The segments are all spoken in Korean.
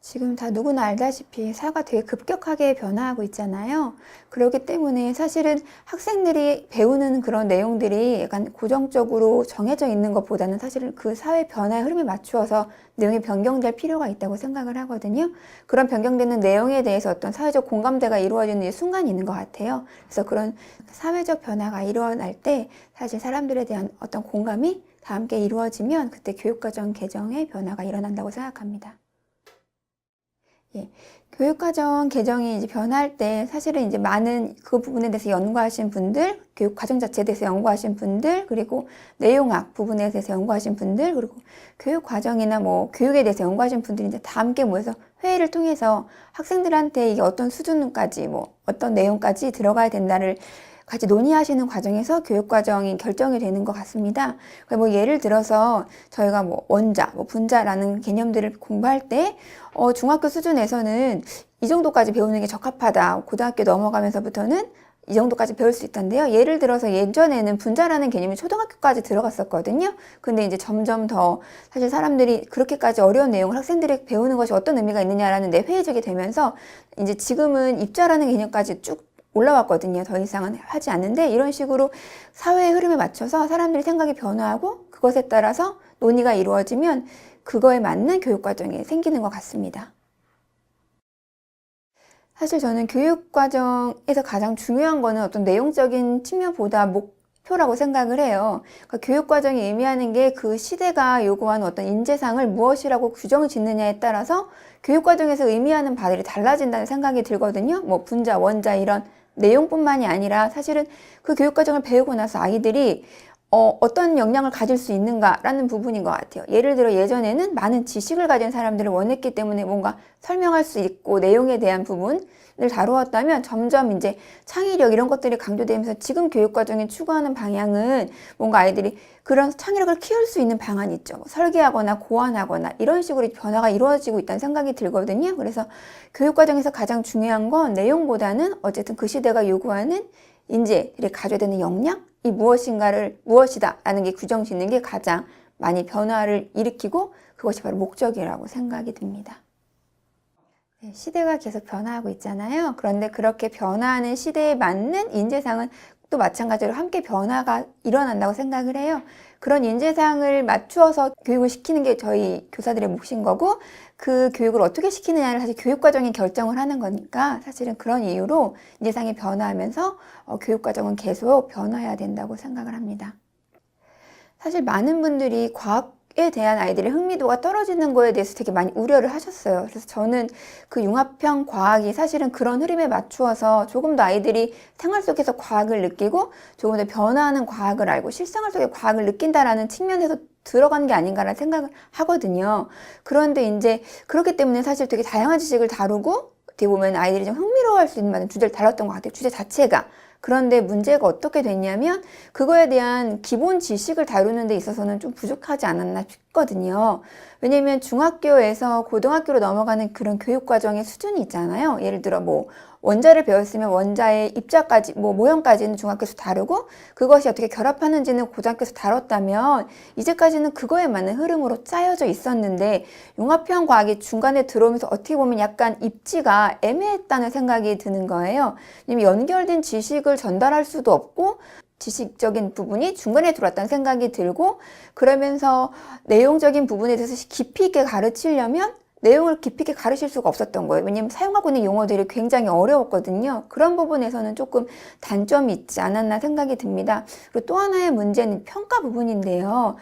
지금 다 누구나 알다시피 사회가 되게 급격하게 변화하고 있잖아요. 그렇기 때문에 사실은 학생들이 배우는 그런 내용들이 약간 고정적으로 정해져 있는 것보다는 사실은 그 사회 변화의 흐름에 맞추어서 내용이 변경될 필요가 있다고 생각을 하거든요. 그런 변경되는 내용에 대해서 어떤 사회적 공감대가 이루어지는 순간이 있는 것 같아요. 그래서 그런 사회적 변화가 일어날 때 사실 사람들에 대한 어떤 공감이 다 함께 이루어지면 그때 교육과정 개정의 변화가 일어난다고 생각합니다. 예. 교육과정 개정이 이제 변할 때 사실은 이제 많은 그 부분에 대해서 연구하신 분들, 교육과정 자체에 대해서 연구하신 분들, 그리고 내용학 부분에 대해서 연구하신 분들, 그리고 교육과정이나 뭐 교육에 대해서 연구하신 분들이 이제 다 함께 모여서 회의를 통해서 학생들한테 이게 어떤 수준까지 뭐 어떤 내용까지 들어가야 된다를 같이 논의하시는 과정에서 교육과정이 결정이 되는 것 같습니다. 뭐 예를 들어서 저희가 뭐 원자, 뭐 분자라는 개념들을 공부할 때 중학교 수준에서는 이 정도까지 배우는 게 적합하다. 고등학교 넘어가면서부터는 이 정도까지 배울 수 있던데요. 예를 들어서 예전에는 분자라는 개념이 초등학교까지 들어갔었거든요. 근데 이제 점점 더 사실 사람들이 그렇게까지 어려운 내용을 학생들이 배우는 것이 어떤 의미가 있느냐라는 데 회의적이 되면서 이제 지금은 입자라는 개념까지 쭉 올라왔거든요. 더 이상은 하지 않는데 이런 식으로 사회의 흐름에 맞춰서 사람들의 생각이 변화하고 그것에 따라서 논의가 이루어지면 그거에 맞는 교육과정이 생기는 것 같습니다. 사실 저는 교육과정에서 가장 중요한 거는 어떤 내용적인 측면보다 목표라고 생각을 해요. 그러니까 교육과정이 의미하는 게 그 시대가 요구하는 어떤 인재상을 무엇이라고 규정을 짓느냐에 따라서 교육과정에서 의미하는 바들이 달라진다는 생각이 들거든요. 뭐 분자, 원자 이런 내용뿐만이 아니라 사실은 그 교육과정을 배우고 나서 아이들이 어떤 역량을 가질 수 있는가라는 부분인 것 같아요. 예를 들어 예전에는 많은 지식을 가진 사람들을 원했기 때문에 뭔가 설명할 수 있고 내용에 대한 부분을 다루었다면 점점 이제 창의력 이런 것들이 강조되면서 지금 교육과정이 추구하는 방향은 뭔가 아이들이 그런 창의력을 키울 수 있는 방안이 있죠. 뭐 설계하거나 고안하거나 이런 식으로 변화가 이루어지고 있다는 생각이 들거든요. 그래서 교육과정에서 가장 중요한 건 내용보다는 어쨌든 그 시대가 요구하는 인재들이 가져야 되는 역량? 이 무엇이다 라는 게 규정 짓는 게 가장 많이 변화를 일으키고 그것이 바로 목적이라고 생각이 듭니다. 네, 시대가 계속 변화하고 있잖아요. 그런데 그렇게 변화하는 시대에 맞는 인재상은 또 마찬가지로 함께 변화가 일어난다고 생각을 해요. 그런 인재상을 맞추어서 교육을 시키는 게 저희 교사들의 몫인 거고 그 교육을 어떻게 시키느냐를 사실 교육과정이 결정을 하는 거니까 사실은 그런 이유로 인재상이 변화하면서 교육과정은 계속 변화해야 된다고 생각을 합니다. 사실 많은 분들이 과학에 대한 아이들의 흥미도가 떨어지는 거에 대해서 되게 많이 우려를 하셨어요. 그래서 저는 그 융합형 과학이 사실은 그런 흐름에 맞추어서 조금 더 아이들이 생활 속에서 과학을 느끼고 조금 더 변화하는 과학을 알고 실생활 속의 과학을 느낀다라는 측면에서 들어간 게 아닌가라는 생각을 하거든요. 그런데 이제 그렇기 때문에 사실 되게 다양한 지식을 다루고 어떻게 보면 아이들이 좀 흥미로워할 수 있는 많은 주제를 다뤘던 것 같아요. 주제 자체가. 그런데 문제가 어떻게 됐냐면 그거에 대한 기본 지식을 다루는 데 있어서는 좀 부족하지 않았나 싶거든요. 왜냐면 중학교에서 고등학교로 넘어가는 그런 교육과정의 수준이 있잖아요. 예를 들어 뭐 원자를 배웠으면 원자의 입자까지 뭐 모형까지는 중학교에서 다루고 그것이 어떻게 결합하는지는 고등학교에서 다뤘다면 이제까지는 그거에 맞는 흐름으로 짜여져 있었는데 융합형 과학이 중간에 들어오면서 어떻게 보면 약간 입지가 애매했다는 생각이 드는 거예요. 왜냐면 연결된 지식을 전달할 수도 없고 지식적인 부분이 중간에 들어왔다는 생각이 들고 그러면서 내용적인 부분에 대해서 깊이 있게 가르치려면 내용을 깊이 있게 가르칠 수가 없었던 거예요. 왜냐면 사용하고 있는 용어들이 굉장히 어려웠거든요. 그런 부분에서는 조금 단점이 있지 않았나 생각이 듭니다. 그리고 또 하나의 문제는 평가 부분인데요.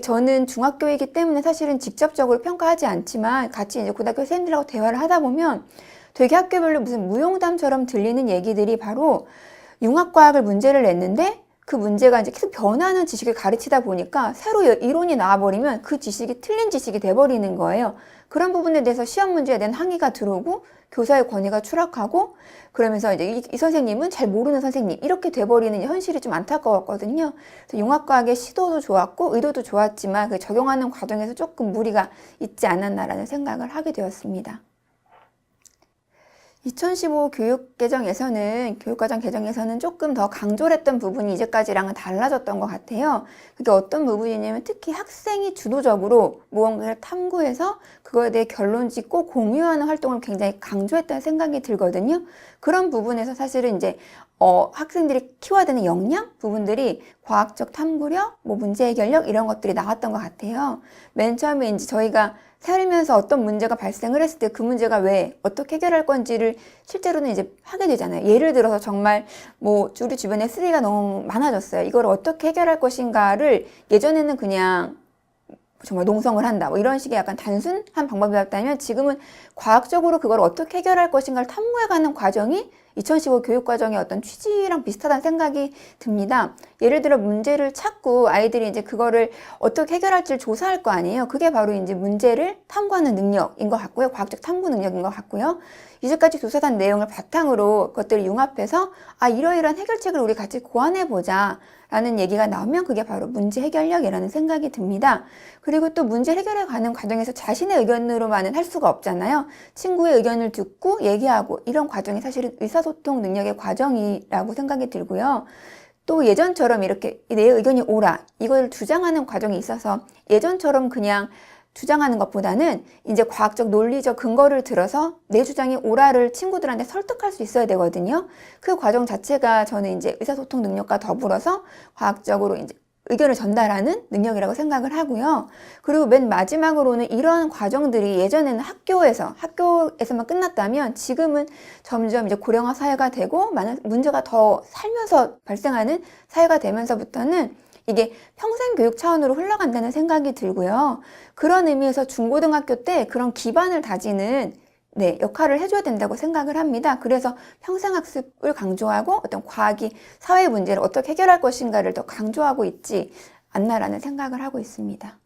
저는 중학교이기 때문에 사실은 직접적으로 평가하지 않지만 같이 이제 고등학교 선생님들하고 대화를 하다 보면 되게 학교별로 무슨 무용담처럼 들리는 얘기들이 바로 융합과학을 문제를 냈는데 그 문제가 이제 계속 변하는 지식을 가르치다 보니까 새로 이론이 나와버리면 그 지식이 틀린 지식이 돼버리는 거예요. 그런 부분에 대해서 시험 문제에 대한 항의가 들어오고 교사의 권위가 추락하고 그러면서 이제 이 선생님은 잘 모르는 선생님 이렇게 돼버리는 현실이 좀 안타까웠거든요. 그래서 융합과학의 시도도 좋았고 의도도 좋았지만 그 적용하는 과정에서 조금 무리가 있지 않았나라는 생각을 하게 되었습니다. 2015 교육과정 개정에서는 조금 더 강조를 했던 부분이 이제까지랑은 달라졌던 것 같아요. 그게 어떤 부분이냐면 특히 학생이 주도적으로 무언가를 탐구해서 그거에 대해 결론 짓고 공유하는 활동을 굉장히 강조했다는 생각이 들거든요. 그런 부분에서 사실은 이제 학생들이 키워야 되는 역량 부분들이 과학적 탐구력, 뭐 문제 해결력 이런 것들이 나왔던 것 같아요. 맨 처음에 이제 저희가 살면서 어떤 문제가 발생을 했을 때 그 문제가 왜 어떻게 해결할 건지를 실제로는 이제 하게 되잖아요. 예를 들어서 정말 뭐 우리 주변에 쓰레기가 너무 많아졌어요. 이걸 어떻게 해결할 것인가를 예전에는 그냥 정말 농성을 한다 뭐 이런 식의 약간 단순한 방법이었다면 지금은 과학적으로 그걸 어떻게 해결할 것인가를 탐구해가는 과정이 2015 교육과정의 어떤 취지랑 비슷하다는 생각이 듭니다. 예를 들어 문제를 찾고 아이들이 이제 그거를 어떻게 해결할지를 조사할 거 아니에요. 그게 바로 이제 문제를 탐구하는 능력인 것 같고요. 과학적 탐구 능력인 것 같고요. 이제까지 조사한 내용을 바탕으로 그것들을 융합해서 이러이러한 해결책을 우리 같이 고안해보자 라는 얘기가 나오면 그게 바로 문제 해결력이라는 생각이 듭니다. 그리고 또 문제 해결해 가는 과정에서 자신의 의견으로만은 할 수가 없잖아요. 친구의 의견을 듣고 얘기하고 이런 과정이 사실은 의사소통 능력의 과정이라고 생각이 들고요. 또 예전처럼 이렇게 내 의견이 옳아 이걸 주장하는 과정이 있어서 예전처럼 그냥 주장하는 것보다는 이제 과학적 논리적 근거를 들어서 내 주장이 옳아를 친구들한테 설득할 수 있어야 되거든요. 그 과정 자체가 저는 이제 의사소통 능력과 더불어서 과학적으로 이제 의견을 전달하는 능력이라고 생각을 하고요. 그리고 맨 마지막으로는 이런 과정들이 예전에는 학교에서만 끝났다면 지금은 점점 이제 고령화 사회가 되고 많은 문제가 더 살면서 발생하는 사회가 되면서부터는 이게 평생 교육 차원으로 흘러간다는 생각이 들고요. 그런 의미에서 중고등학교 때 그런 기반을 다지는 역할을 해줘야 된다고 생각을 합니다. 그래서 평생학습을 강조하고 어떤 과학이 사회 문제를 어떻게 해결할 것인가를 더 강조하고 있지 않나라는 생각을 하고 있습니다.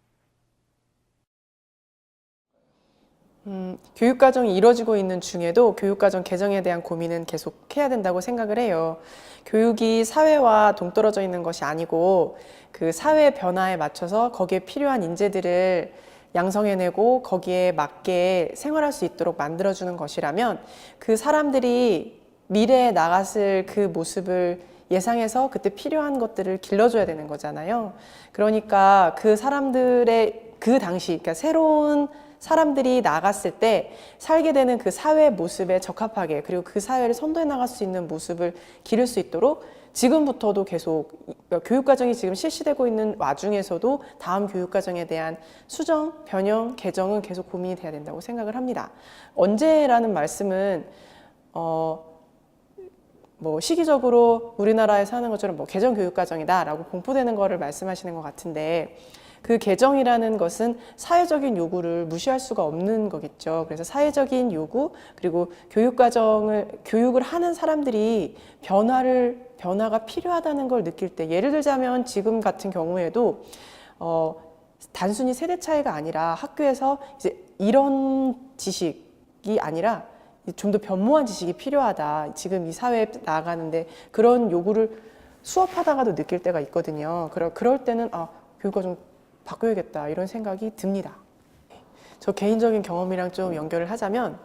교육과정이 이루어지고 있는 중에도 교육과정 개정에 대한 고민은 계속 해야 된다고 생각을 해요. 교육이 사회와 동떨어져 있는 것이 아니고 그 사회 변화에 맞춰서 거기에 필요한 인재들을 양성해내고 거기에 맞게 생활할 수 있도록 만들어주는 것이라면 그 사람들이 미래에 나갔을 그 모습을 예상해서 그때 필요한 것들을 길러줘야 되는 거잖아요. 그러니까 그 사람들의 그 당시, 그러니까 새로운 사람들이 나갔을 때 살게 되는 그 사회 모습에 적합하게 그리고 그 사회를 선도해 나갈 수 있는 모습을 기를 수 있도록 지금부터도 계속 교육과정이 지금 실시되고 있는 와중에서도 다음 교육과정에 대한 수정, 변형, 개정은 계속 고민이 돼야 된다고 생각을 합니다. 언제라는 말씀은 뭐 시기적으로 우리나라에서 하는 것처럼 뭐 개정 교육과정이다라고 공포되는 거를 말씀하시는 것 같은데 그 개정이라는 것은 사회적인 요구를 무시할 수가 없는 거겠죠. 그래서 사회적인 요구 그리고 교육을 하는 사람들이 변화가 필요하다는 걸 느낄 때 예를 들자면 지금 같은 경우에도 단순히 세대 차이가 아니라 학교에서 이제 이런 지식이 아니라 좀 더 변모한 지식이 필요하다. 지금 이 사회에 나아가는데 그런 요구를 수업하다가도 느낄 때가 있거든요. 그럴 때는 교육과정 바꿔야겠다 이런 생각이 듭니다. 저 개인적인 경험이랑 좀 연결을 하자면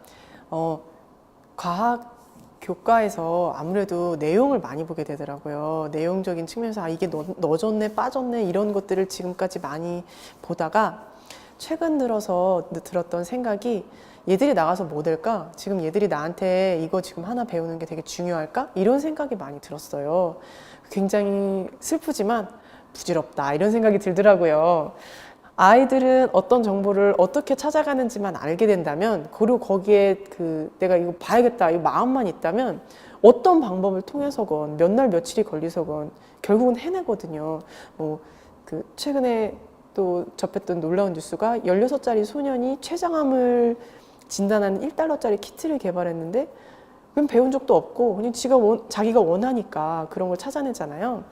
과학 교과에서 아무래도 내용을 많이 보게 되더라고요. 내용적인 측면에서 이게 넣어졌네 빠졌네 이런 것들을 지금까지 많이 보다가 최근 들어서 들었던 생각이 얘들이 나가서 뭐 될까? 지금 얘들이 나한테 이거 지금 하나 배우는 게 되게 중요할까? 이런 생각이 많이 들었어요. 굉장히 슬프지만 부질없다 이런 생각이 들더라고요. 아이들은 어떤 정보를 어떻게 찾아가는지만 알게 된다면 그리고 거기에 내가 이거 봐야겠다 이 마음만 있다면 어떤 방법을 통해서건 몇 날 며칠이 걸리서건 결국은 해내거든요. 최근에 또 접했던 놀라운 뉴스가 16살짜리 소년이 췌장암을 진단하는 $1짜리 키트를 개발했는데 그냥 배운 적도 없고 그냥 자기가 원하니까 그런 걸 찾아내잖아요.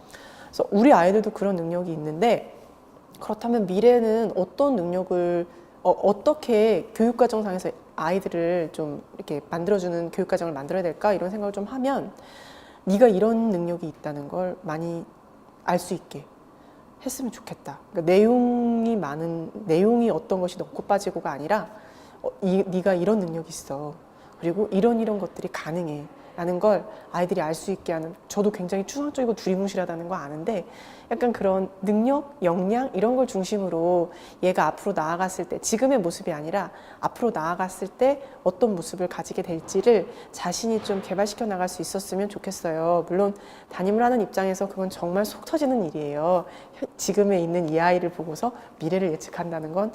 그래서 우리 아이들도 그런 능력이 있는데 그렇다면 미래는 어떤 능력을 어떻게 교육과정상에서 아이들을 좀 이렇게 만들어주는 교육과정을 만들어야 될까 이런 생각을 좀 하면 네가 이런 능력이 있다는 걸 많이 알 수 있게 했으면 좋겠다. 그러니까 내용이 어떤 것이 넣고 빠지고가 아니라 네가 이런 능력이 있어. 그리고 이런 것들이 가능해 라는 걸 아이들이 알 수 있게 하는, 저도 굉장히 추상적이고 두리뭉실하다는 거 아는데 약간 그런 능력, 역량 이런 걸 중심으로 얘가 앞으로 나아갔을 때, 지금의 모습이 아니라 앞으로 나아갔을 때 어떤 모습을 가지게 될지를 자신이 좀 개발시켜 나갈 수 있었으면 좋겠어요. 물론 담임을 하는 입장에서 그건 정말 속 터지는 일이에요. 지금에 있는 이 아이를 보고서 미래를 예측한다는 건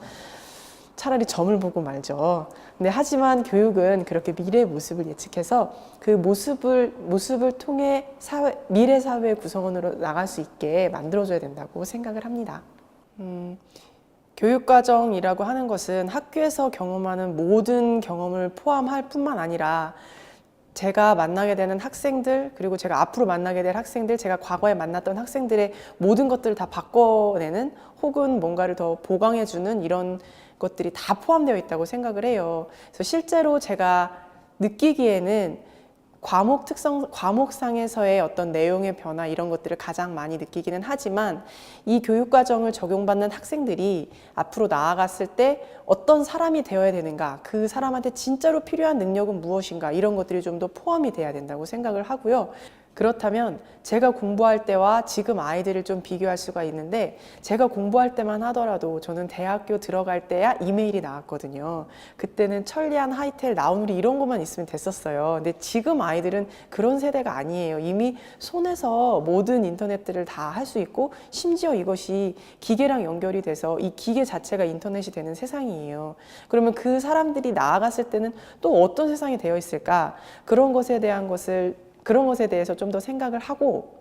차라리 점을 보고 말죠. 근데 하지만 교육은 그렇게 미래의 모습을 예측해서 그 모습을 통해 미래 사회의 구성원으로 나갈 수 있게 만들어줘야 된다고 생각을 합니다. 교육과정이라고 하는 것은 학교에서 경험하는 모든 경험을 포함할 뿐만 아니라 제가 만나게 되는 학생들, 그리고 제가 앞으로 만나게 될 학생들, 제가 과거에 만났던 학생들의 모든 것들을 다 바꿔내는, 혹은 뭔가를 더 보강해주는 이런 것들이 다 포함되어 있다고 생각을 해요. 그래서 실제로 제가 느끼기에는 과목상에서의 어떤 내용의 변화 이런 것들을 가장 많이 느끼기는 하지만, 이 교육과정을 적용받는 학생들이 앞으로 나아갔을 때 어떤 사람이 되어야 되는가, 그 사람한테 진짜로 필요한 능력은 무엇인가, 이런 것들이 좀 더 포함이 돼야 된다고 생각을 하고요. 그렇다면 제가 공부할 때와 지금 아이들을 좀 비교할 수가 있는데, 제가 공부할 때만 하더라도 저는 대학교 들어갈 때야 이메일이 나왔거든요. 그때는 천리안, 하이텔, 나우누리 이런 것만 있으면 됐었어요. 근데 지금 아이들은 그런 세대가 아니에요. 이미 손에서 모든 인터넷들을 다 할 수 있고, 심지어 이것이 기계랑 연결이 돼서 이 기계 자체가 인터넷이 되는 세상이에요. 그러면 그 사람들이 나아갔을 때는 또 어떤 세상이 되어 있을까? 그런 것에 대해서 좀 더 생각을 하고,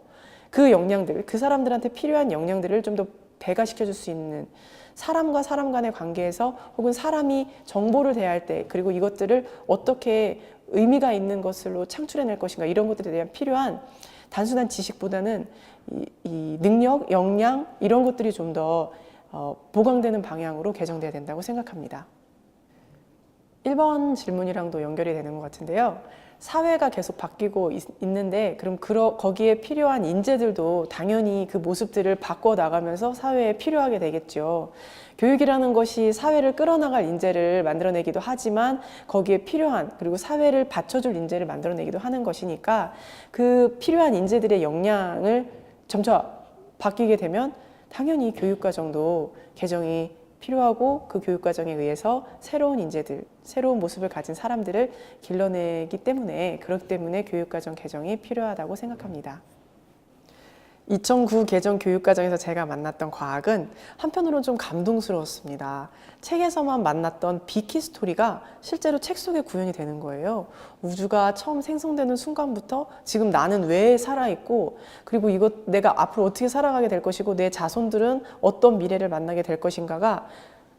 그 역량들, 그 사람들한테 필요한 역량들을 좀 더 배가시켜 줄 수 있는, 사람과 사람 간의 관계에서, 혹은 사람이 정보를 대할 때, 그리고 이것들을 어떻게 의미가 있는 것으로 창출해낼 것인가, 이런 것들에 대한 필요한 단순한 지식보다는 이 능력, 역량 이런 것들이 좀 더 보강되는 방향으로 개정돼야 된다고 생각합니다. 1번 질문이랑도 연결이 되는 것 같은데요. 사회가 계속 바뀌고 있는데, 그럼 거기에 필요한 인재들도 당연히 그 모습들을 바꿔 나가면서 사회에 필요하게 되겠죠. 교육이라는 것이 사회를 끌어나갈 인재를 만들어내기도 하지만, 거기에 필요한, 그리고 사회를 받쳐줄 인재를 만들어내기도 하는 것이니까, 그 필요한 인재들의 역량을 점차 바뀌게 되면 당연히 교육과정도 개정이 필요하고, 그 교육과정에 의해서 새로운 인재들, 새로운 모습을 가진 사람들을 길러내기 때문에, 그렇기 때문에 교육과정 개정이 필요하다고 생각합니다. 2009 개정 교육과정에서 제가 만났던 과학은 한편으로는 좀 감동스러웠습니다. 책에서만 만났던 비키 스토리가 실제로 책 속에 구현이 되는 거예요. 우주가 처음 생성되는 순간부터 지금 나는 왜 살아있고, 그리고 내가 앞으로 어떻게 살아가게 될 것이고, 내 자손들은 어떤 미래를 만나게 될 것인가가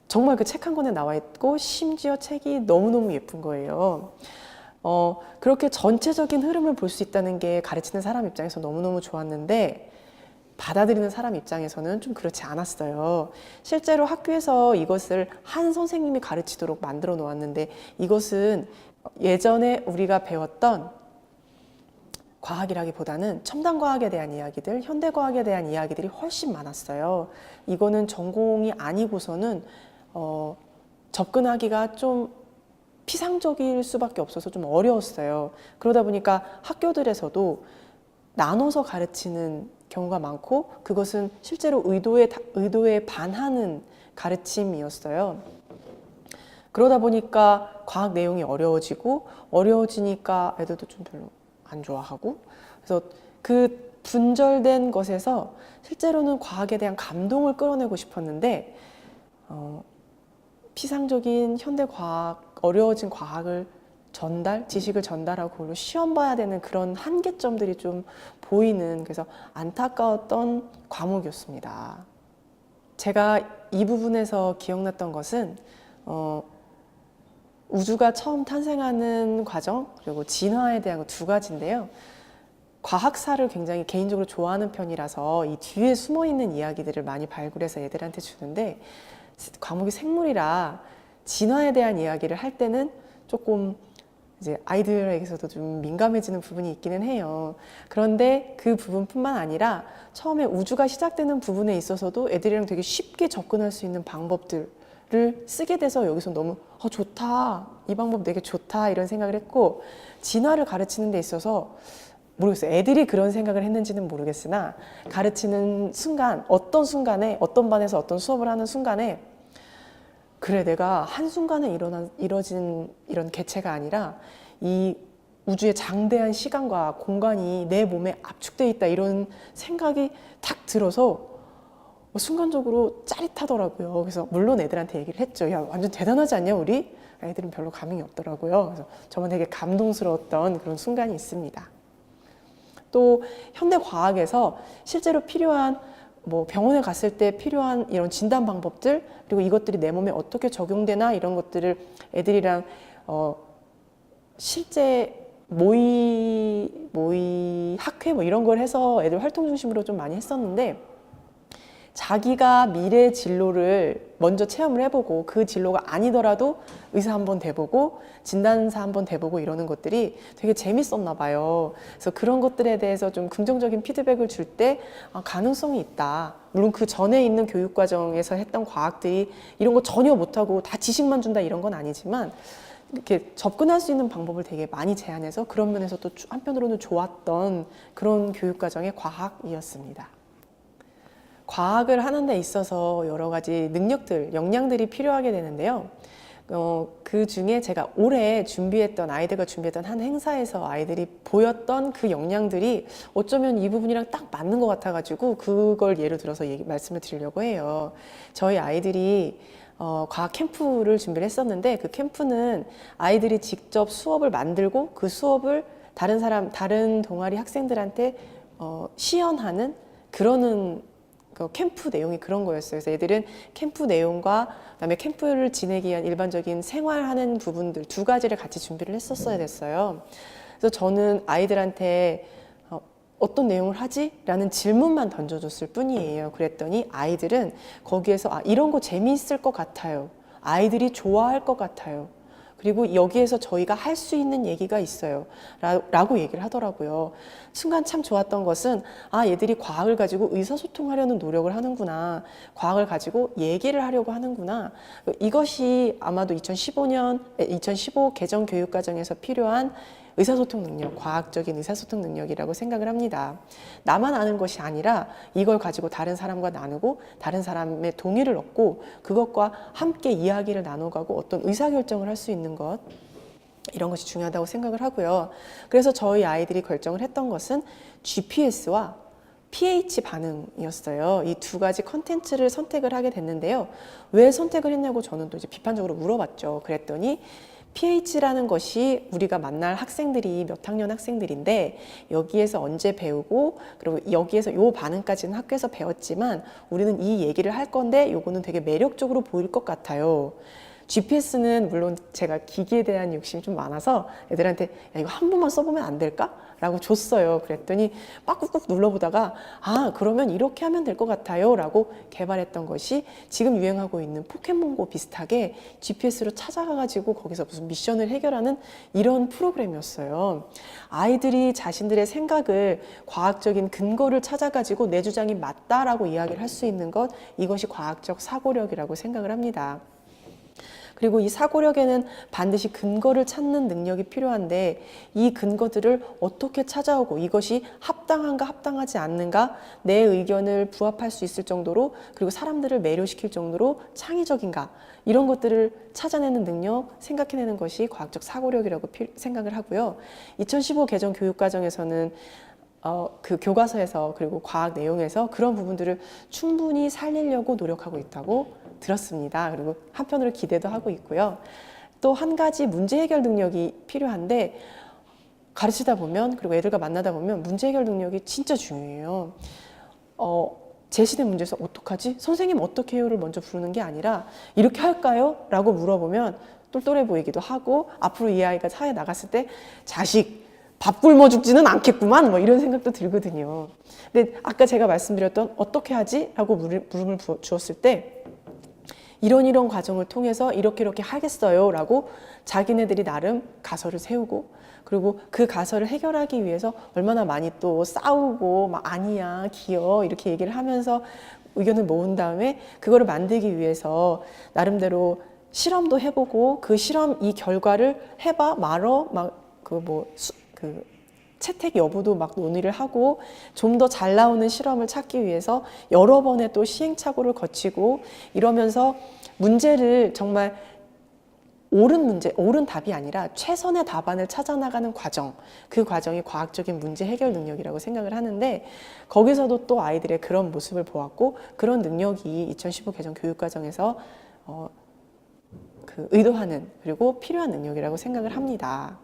정말 그 책 한 권에 나와 있고, 심지어 책이 너무너무 예쁜 거예요. 그렇게 전체적인 흐름을 볼 수 있다는 게 가르치는 사람 입장에서 너무너무 좋았는데, 받아들이는 사람 입장에서는 좀 그렇지 않았어요. 실제로 학교에서 이것을 한 선생님이 가르치도록 만들어 놓았는데, 이것은 예전에 우리가 배웠던 과학이라기보다는 첨단과학에 대한 이야기들, 현대과학에 대한 이야기들이 훨씬 많았어요. 이거는 전공이 아니고서는 접근하기가 좀 피상적일 수밖에 없어서 좀 어려웠어요. 그러다 보니까 학교들에서도 나눠서 가르치는 경우가 많고, 그것은 실제로 의도에 반하는 가르침이었어요. 그러다 보니까 과학 내용이 어려워지니까 애들도 좀 별로 안 좋아하고, 그래서 그 분절된 것에서 실제로는 과학에 대한 감동을 끌어내고 싶었는데, 피상적인 현대과학, 어려워진 과학을 지식을 전달하고 그걸로 시험 봐야 되는 그런 한계점들이 좀 보이는, 그래서 안타까웠던 과목이었습니다. 제가 이 부분에서 기억났던 것은 우주가 처음 탄생하는 과정, 그리고 진화에 대한 두 가지인데요. 과학사를 굉장히 개인적으로 좋아하는 편이라서 이 뒤에 숨어있는 이야기들을 많이 발굴해서 애들한테 주는데, 과목이 생물이라 진화에 대한 이야기를 할 때는 조금 이제 아이들에게서도 좀 민감해지는 부분이 있기는 해요. 그런데 그 부분뿐만 아니라 처음에 우주가 시작되는 부분에 있어서도 애들이랑 되게 쉽게 접근할 수 있는 방법들을 쓰게 돼서 여기서 너무 좋다, 이 방법 되게 좋다 이런 생각을 했고, 진화를 가르치는 데 있어서 모르겠어요. 애들이 그런 생각을 했는지는 모르겠으나 가르치는 순간, 어떤 순간에 어떤 반에서 어떤 수업을 하는 순간에 그래, 내가 한순간에 이뤄진 이런 개체가 아니라 이 우주의 장대한 시간과 공간이 내 몸에 압축되어 있다, 이런 생각이 탁 들어서 순간적으로 짜릿하더라고요. 그래서 물론 애들한테 얘기를 했죠. 야, 완전 대단하지 않냐 우리? 애들은 별로 감흥이 없더라고요. 그래서 저만 되게 감동스러웠던 그런 순간이 있습니다. 또 현대 과학에서 실제로 필요한 병원에 갔을 때 필요한 이런 진단 방법들, 그리고 이것들이 내 몸에 어떻게 적용되나 이런 것들을 애들이랑 실제 모의 학회 이런 걸 해서 애들 활동 중심으로 좀 많이 했었는데, 자기가 미래 진로를 먼저 체험을 해보고 그 진로가 아니더라도 의사 한번 돼보고 진단사 한번 돼보고 이러는 것들이 되게 재밌었나 봐요. 그래서 그런 것들에 대해서 좀 긍정적인 피드백을 줄 때 가능성이 있다. 물론 그 전에 있는 교육과정에서 했던 과학들이 이런 거 전혀 못하고 다 지식만 준다 이런 건 아니지만, 이렇게 접근할 수 있는 방법을 되게 많이 제안해서 그런 면에서 또 한편으로는 좋았던 그런 교육과정의 과학이었습니다. 과학을 하는 데 있어서 여러 가지 능력들, 역량들이 필요하게 되는데요. 그 중에 제가 올해 아이들과 준비했던 한 행사에서 아이들이 보였던 그 역량들이 어쩌면 이 부분이랑 딱 맞는 것 같아가지고 그걸 예로 들어서 말씀을 드리려고 해요. 저희 아이들이 과학 캠프를 준비를 했었는데, 그 캠프는 아이들이 직접 수업을 만들고 그 수업을 다른 동아리 학생들한테 시연하는 그러는 그 캠프 내용이 그런 거였어요. 그래서 애들은 캠프 내용과 그다음에 캠프를 지내기 위한 일반적인 생활하는 부분들 두 가지를 같이 준비를 했었어야 됐어요. 그래서 저는 아이들한테 어떤 내용을 하지? 라는 질문만 던져줬을 뿐이에요. 그랬더니 아이들은 거기에서 이런 거 재미있을 것 같아요. 아이들이 좋아할 것 같아요. 그리고 여기에서 저희가 할 수 있는 얘기가 있어요. 라고 얘기를 하더라고요. 순간 참 좋았던 것은 얘들이 과학을 가지고 의사소통하려는 노력을 하는구나. 과학을 가지고 얘기를 하려고 하는구나. 이것이 아마도 2015 개정 교육과정에서 필요한 의사소통 능력, 과학적인 의사소통 능력이라고 생각을 합니다. 나만 아는 것이 아니라 이걸 가지고 다른 사람과 나누고 다른 사람의 동의를 얻고 그것과 함께 이야기를 나눠가고 어떤 의사결정을 할 수 있는 것, 이런 것이 중요하다고 생각을 하고요. 그래서 저희 아이들이 결정을 했던 것은 GPS와 pH 반응이었어요. 이 두 가지 컨텐츠를 선택을 하게 됐는데요. 왜 선택을 했냐고 저는 또 이제 비판적으로 물어봤죠. 그랬더니 pH라는 것이 우리가 만날 학생들이 몇 학년 학생들인데, 여기에서 언제 배우고 그리고 여기에서 요 반응까지는 학교에서 배웠지만 우리는 이 얘기를 할 건데 요거는 되게 매력적으로 보일 것 같아요. GPS는 물론 제가 기기에 대한 욕심이 좀 많아서 애들한테 야, 이거 한 번만 써보면 안 될까? 라고 줬어요. 그랬더니 막 꾹꾹 눌러보다가 그러면 이렇게 하면 될 것 같아요 라고 개발했던 것이 지금 유행하고 있는 포켓몬고 비슷하게 GPS로 찾아가가지고 거기서 무슨 미션을 해결하는 이런 프로그램이었어요. 아이들이 자신들의 생각을 과학적인 근거를 찾아가지고 내 주장이 맞다라고 이야기를 할 수 있는 것, 이것이 과학적 사고력이라고 생각을 합니다. 그리고 이 사고력에는 반드시 근거를 찾는 능력이 필요한데, 이 근거들을 어떻게 찾아오고 이것이 합당한가 합당하지 않는가, 내 의견을 부합할 수 있을 정도로, 그리고 사람들을 매료시킬 정도로 창의적인가, 이런 것들을 찾아내는 능력, 생각해내는 것이 과학적 사고력이라고 생각을 하고요. 2015 개정 교육과정에서는 그 교과서에서 그리고 과학 내용에서 그런 부분들을 충분히 살리려고 노력하고 있다고 들었습니다. 그리고 한편으로 기대도 하고 있고요. 또 한 가지 문제 해결 능력이 필요한데, 가르치다 보면 그리고 애들과 만나다 보면 문제 해결 능력이 진짜 중요해요. 제시된 문제에서 어떡하지? 선생님 어떻게 해요를 먼저 부르는 게 아니라 이렇게 할까요? 라고 물어보면 똘똘해 보이기도 하고, 앞으로 이 아이가 사회에 나갔을 때 자식 밥 굶어 죽지는 않겠구만, 이런 생각도 들거든요. 근데 아까 제가 말씀드렸던 어떻게 하지? 라고 물음을 주었을 때 이런 과정을 통해서 이렇게 하겠어요 라고 자기네들이 나름 가설을 세우고, 그리고 그 가설을 해결하기 위해서 얼마나 많이 또 싸우고 아니야 기어 이렇게 얘기를 하면서 의견을 모은 다음에 그거를 만들기 위해서 나름대로 실험도 해보고 그 실험 이 결과를 해봐 말어 그 채택 여부도 막 논의를 하고 좀 더 잘 나오는 실험을 찾기 위해서 여러 번의 또 시행착오를 거치고 이러면서 문제를 정말 옳은 문제, 옳은 답이 아니라 최선의 답안을 찾아나가는 과정, 그 과정이 과학적인 문제 해결 능력이라고 생각을 하는데 거기서도 또 아이들의 그런 모습을 보았고 그런 능력이 2015 개정 교육과정에서 그 의도하는 그리고 필요한 능력이라고 생각을 합니다.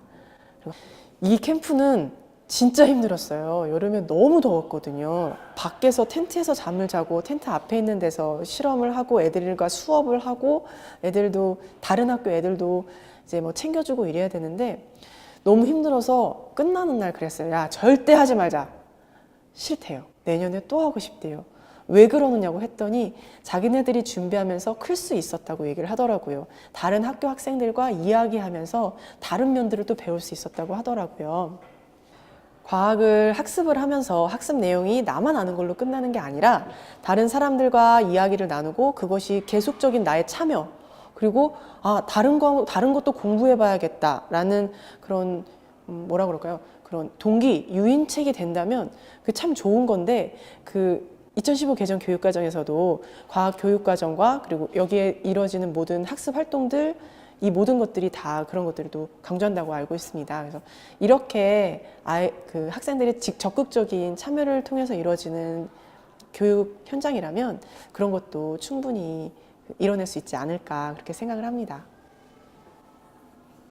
이 캠프는 진짜 힘들었어요. 여름에 너무 더웠거든요. 밖에서 텐트에서 잠을 자고 텐트 앞에 있는 데서 실험을 하고 애들과 수업을 하고 애들도 다른 학교 애들도 이제 뭐 챙겨주고 이래야 되는데 너무 힘들어서 끝나는 날 그랬어요. 야, 절대 하지 말자. 싫대요. 내년에 또 하고 싶대요. 왜 그러느냐고 했더니 자기네들이 준비하면서 클 수 있었다고 얘기를 하더라고요. 다른 학교 학생들과 이야기하면서 다른 면들을 또 배울 수 있었다고 하더라고요. 과학을 학습을 하면서 학습 내용이 나만 아는 걸로 끝나는 게 아니라 다른 사람들과 이야기를 나누고 그것이 계속적인 나의 참여 그리고 다른 것도 공부해 봐야겠다라는 그런 뭐라 그럴까요? 그런 동기, 유인책이 된다면 그 참 좋은 건데 그 2015 개정 교육과정에서도 과학 교육과정과 그리고 여기에 이루어지는 모든 학습 활동들 이 모든 것들이 다 그런 것들도 강조한다고 알고 있습니다. 그래서 이렇게 그 학생들의 적극적인 참여를 통해서 이루어지는 교육 현장이라면 그런 것도 충분히 이뤄낼 수 있지 않을까 그렇게 생각을 합니다.